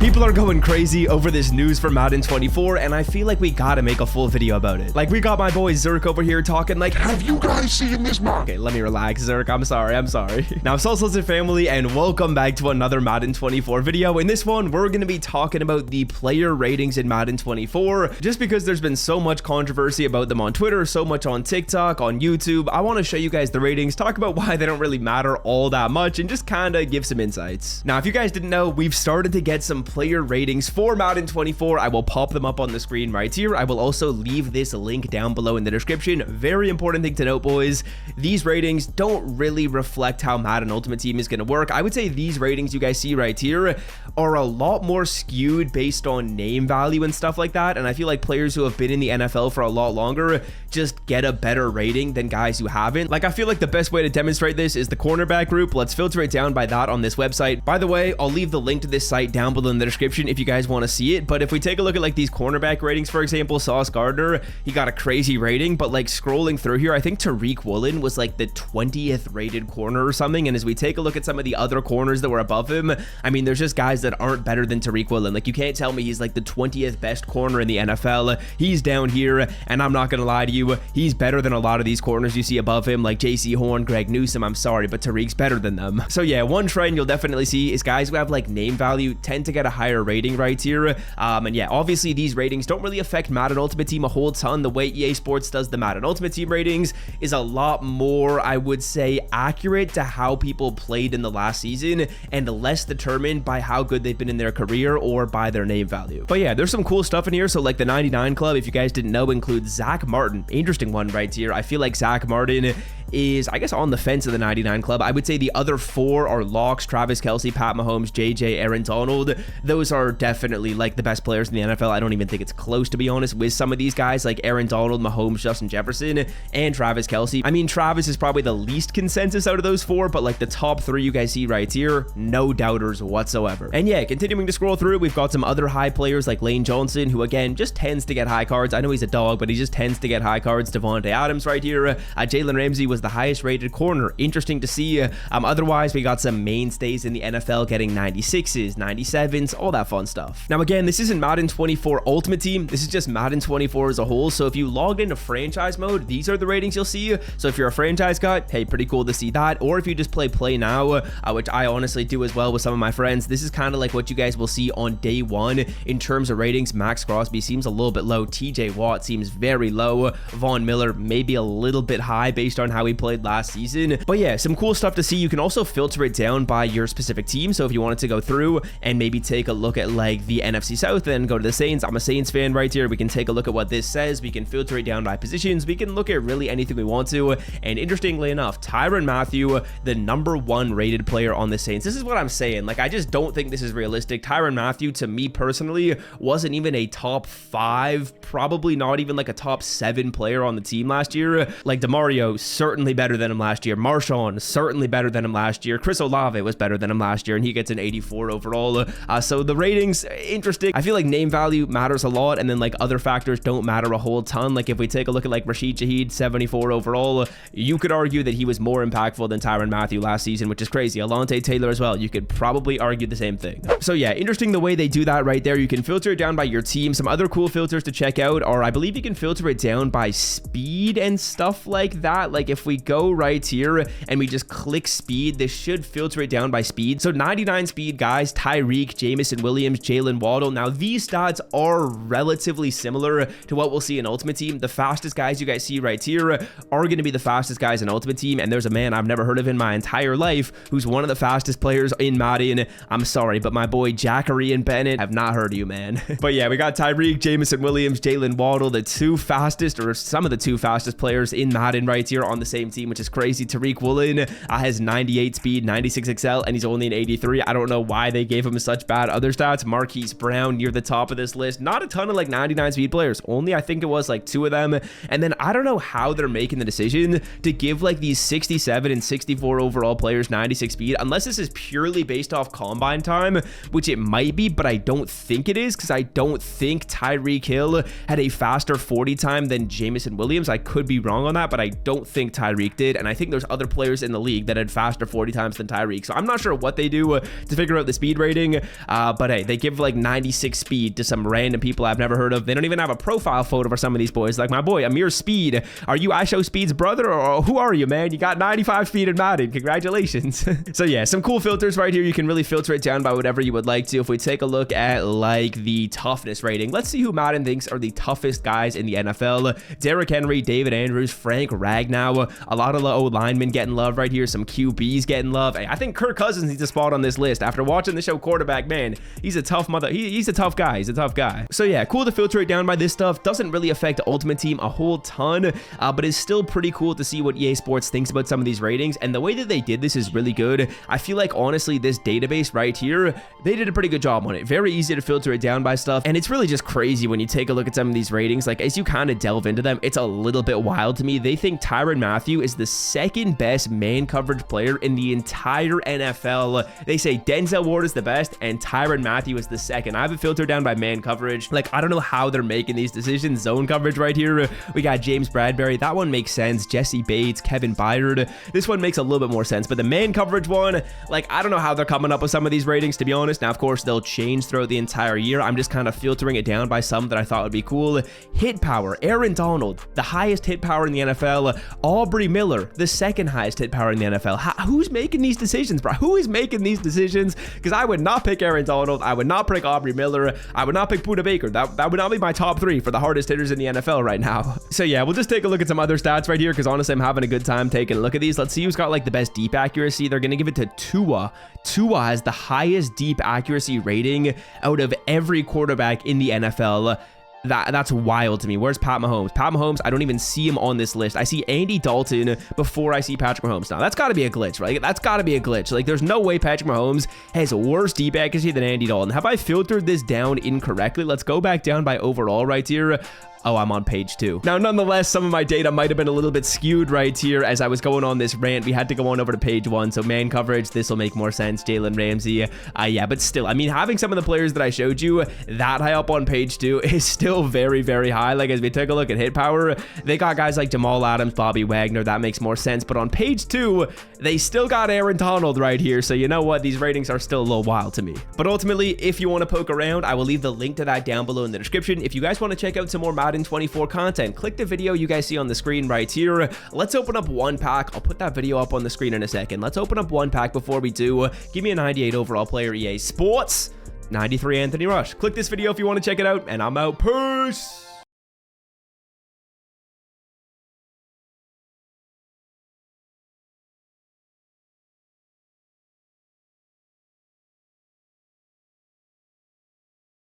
People are going crazy over this news for Madden 24, and I feel like we gotta make a full video about it. Like, we got my boy Zerk over here talking like, have you guys seen this mod? Okay, let me relax, Zerk. I'm sorry. Now, Salsa family, and welcome back to another Madden 24 video. In this one, we're gonna be talking about the player ratings in Madden 24, just because there's been so much controversy about them on Twitter, so much on TikTok, on YouTube. I want to show you guys the ratings, talk about why they don't really matter all that much, and just kind of give some insights. Now, if you guys didn't know, we've started to get some player ratings for Madden 24. I will pop them up on the screen right here. I will also leave this link down below in the description. Very important thing to note, boys, these ratings don't really reflect how Madden Ultimate Team is going to work. I would say these ratings you guys see right here are a lot more skewed based on name value and stuff like that, and I feel like players who have been in the NFL for a lot longer just get a better rating than guys who haven't. Like, I feel like the best way to demonstrate this is the cornerback group. Let's filter it down by that on this website. By the way, I'll leave the link to this site down below in the description if you guys want to see it. But if we take a look at like these cornerback ratings, for example, Sauce Gardner, he got a crazy rating, but like scrolling through here, I think Tariq Woolen was like the 20th rated corner or something. And as we take a look at some of the other corners that were above him, I mean, there's just guys that aren't better than Tariq Woolen. Like, you can't tell me he's like the 20th best corner in the NFL. He's down here, and I'm not gonna lie to you, he's better than a lot of these corners you see above him, like JC Horn, Greg Newsome. I'm sorry, but Tariq's better than them. So yeah, one trend you'll definitely see is guys who have like name value tend to get a higher rating right here. And yeah, obviously these ratings don't really affect Madden Ultimate Team a whole ton. The way EA Sports does the Madden Ultimate Team ratings is a lot more, I would say, accurate to how people played in the last season and less determined by how good they've been in their career or by their name value. But yeah, there's some cool stuff in here. So like the 99 Club, if you guys didn't know, includes Zach Martin. Interesting one right here. I feel like Zach Martin is, I guess, on the fence of the 99 Club. I would say the other four are locks: Travis Kelce, Pat Mahomes, JJ, Aaron Donald. Those are definitely like the best players in the NFL. I don't even think it's close, to be honest, with some of these guys like Aaron Donald, Mahomes, Justin Jefferson, and Travis Kelce. I mean, Travis is probably the least consensus out of those four, but like the top three you guys see right here, no doubters whatsoever. And yeah, continuing to scroll through, we've got some other high players like Lane Johnson, who again just tends to get high cards. I know he's a dog, but he just tends to get high cards. Devontae Adams right here. Jalen Ramsey was the highest rated corner. Interesting to see. Otherwise, we got some mainstays in the NFL getting 96s, 97s, all that fun stuff. Now again, this isn't Madden 24 Ultimate Team, this is just Madden 24 as a whole. So if you logged into franchise mode, these are the ratings you'll see. So if you're a franchise guy, hey, pretty cool to see that. Or if you just play now, which I honestly do as well with some of my friends, this is kind of like what you guys will see on day one in terms of ratings. Max Crosby seems a little bit low, TJ Watt seems very low, Von Miller maybe a little bit high based on how he played last season. But yeah, some cool stuff to see. You can also filter it down by your specific team. So if you wanted to go through and maybe take a look at like the NFC South and go to the Saints, I'm a Saints fan right here. We can take a look at what this says. We can filter it down by positions. We can look at really anything we want to. And interestingly enough, Tyrann Mathieu, the #1 rated player on the Saints. This is what I'm saying. Like, I just don't think this is realistic. Tyrann Mathieu, to me personally, wasn't even a top 5, probably not even like a top 7 player on the team last year. Like DeMario, certainly better than him last year. Marshawn, certainly better than him last year. Chris Olave was better than him last year, and he gets an 84 overall. So the ratings, interesting. I feel like name value matters a lot, and then like other factors don't matter a whole ton. Like if we take a look at like Rashid Shaheed, 74 overall, you could argue that he was more impactful than Tyrann Mathieu last season, which is crazy. Alontae Taylor as well, you could probably argue the same thing. So yeah, interesting the way they do that right there. You can filter it down by your team. Some other cool filters to check out are, I believe you can filter it down by speed and stuff like that. Like if we go right here and we just click speed, this should filter it down by speed. So 99 speed guys, Tyreek, Jameson Williams, Jalen Waddle. Now these stats are relatively similar to what we'll see in Ultimate Team. The fastest guys you guys see right here are going to be the fastest guys in Ultimate Team, and there's a man I've never heard of in my entire life who's one of the fastest players in Madden. I'm sorry, but my boy Jackery and Bennett, have not heard of you, man. But yeah, we got Tyreek, Jameson Williams, Jalen Waddle, the two fastest, or some of the two fastest players in Madden right here on the same team, which is crazy. Tariq Woolen has 98 speed, 96 XL, and he's only an 83. I don't know why they gave him such bad other stats. Marquise Brown near the top of this list. Not a ton of like 99 speed players. Only I think it was like 2 of them. And then I don't know how they're making the decision to give like these 67 and 64 overall players 96 speed, unless this is purely based off combine time, which it might be, but I don't think it is, because I don't think Tyreek Hill had a faster 40 time than Jameson Williams. I could be wrong on that, but I don't think Tyreek did, and I think there's other players in the league that had faster 40 times than Tyreek. So I'm not sure what they do to figure out the speed rating, but hey, they give like 96 speed to some random people I've never heard of. They don't even have a profile photo for some of these boys. Like my boy Amir Speed, are you I Show Speed's brother, or who are you, man? You got 95 speed in Madden. Congratulations. So yeah, some cool filters right here. You can really filter it down by whatever you would like to. If we take a look at like the toughness rating, let's see who Madden thinks are the toughest guys in the NFL. Derrick Henry, David Andrews, Frank Ragnow, a lot of low linemen getting love right here, some QBs getting love. Hey, I think Kirk Cousins needs a spot on this list. After watching the show Quarterback, man, he's a tough he's a tough guy. He's a tough guy. So yeah, cool to filter it down by this stuff. Doesn't really affect Ultimate Team a whole ton, but it's still pretty cool to see what EA Sports thinks about some of these ratings, and the way that they did this is really good. I feel like honestly this database right here, they did a pretty good job on it. Very easy to filter it down by stuff, and it's really just crazy when you take a look at some of these ratings. Like as you kind of delve into them, it's a little bit wild to me. They think Tyrann Mathieu is the second best man coverage player in the entire NFL. They say Denzel Ward is the best and Tyrann Mathieu is the second. I have it filtered down by man coverage. Like I don't know how they're making these decisions. Zone coverage right here, we got James Bradbury, that one makes sense. Jesse Bates, Kevin Byard, this one makes a little bit more sense, but the man coverage one, like I don't know how they're coming up with some of these ratings, to be honest. Now of course they'll change throughout the entire year. I'm just kind of filtering it down by some that I thought would be cool. Hit power, Aaron Donald, the highest hit power in the NFL. Aubrey Miller, the second highest hit power in the NFL. Who's making these decisions, bro? Who is making these decisions? Because I would not pick Aaron Donald, I would not pick Aubrey Miller, I would not pick Budda Baker. That would not be my top 3 for the hardest hitters in the NFL right now. So yeah, we'll just take a look at some other stats right here, because honestly I'm having a good time taking a look at these. Let's see who's got like the best deep accuracy. They're gonna give it to Tua. Tua has the highest deep accuracy rating out of every quarterback in the NFL. That's wild to me. Where's Pat Mahomes? Pat Mahomes, I don't even see him on this list. I see Andy Dalton before I see Patrick Mahomes. Now, that's got to be a glitch, right? That's got to be a glitch. Like, there's no way Patrick Mahomes has worse deep accuracy than Andy Dalton. Have I filtered this down incorrectly? Let's go back down by overall right here. Oh, I'm on page 2. Now, nonetheless, some of my data might have been a little bit skewed right here as I was going on this rant. We had to go on over to page 1. So man coverage, this will make more sense. Jalen Ramsey. Yeah, but still, I mean, having some of the players that I showed you that high up on page 2 is still very, very high. Like as we take a look at hit power, they got guys like Jamal Adams, Bobby Wagner. That makes more sense. But on page 2, they still got Aaron Donald right here. So you know what? These ratings are still a little wild to me. But ultimately, if you want to poke around, I will leave the link to that down below in the description. If you guys want to check out some more Madden 24 content, click the video you guys see on the screen right here. Let's open up one pack. I'll put that video up on the screen in a second. Let's open up one pack before we do. Give me a 98 overall player, EA Sports, 93 Anthony Rush. Click this video if you want to check it out, and I'm out. Peace.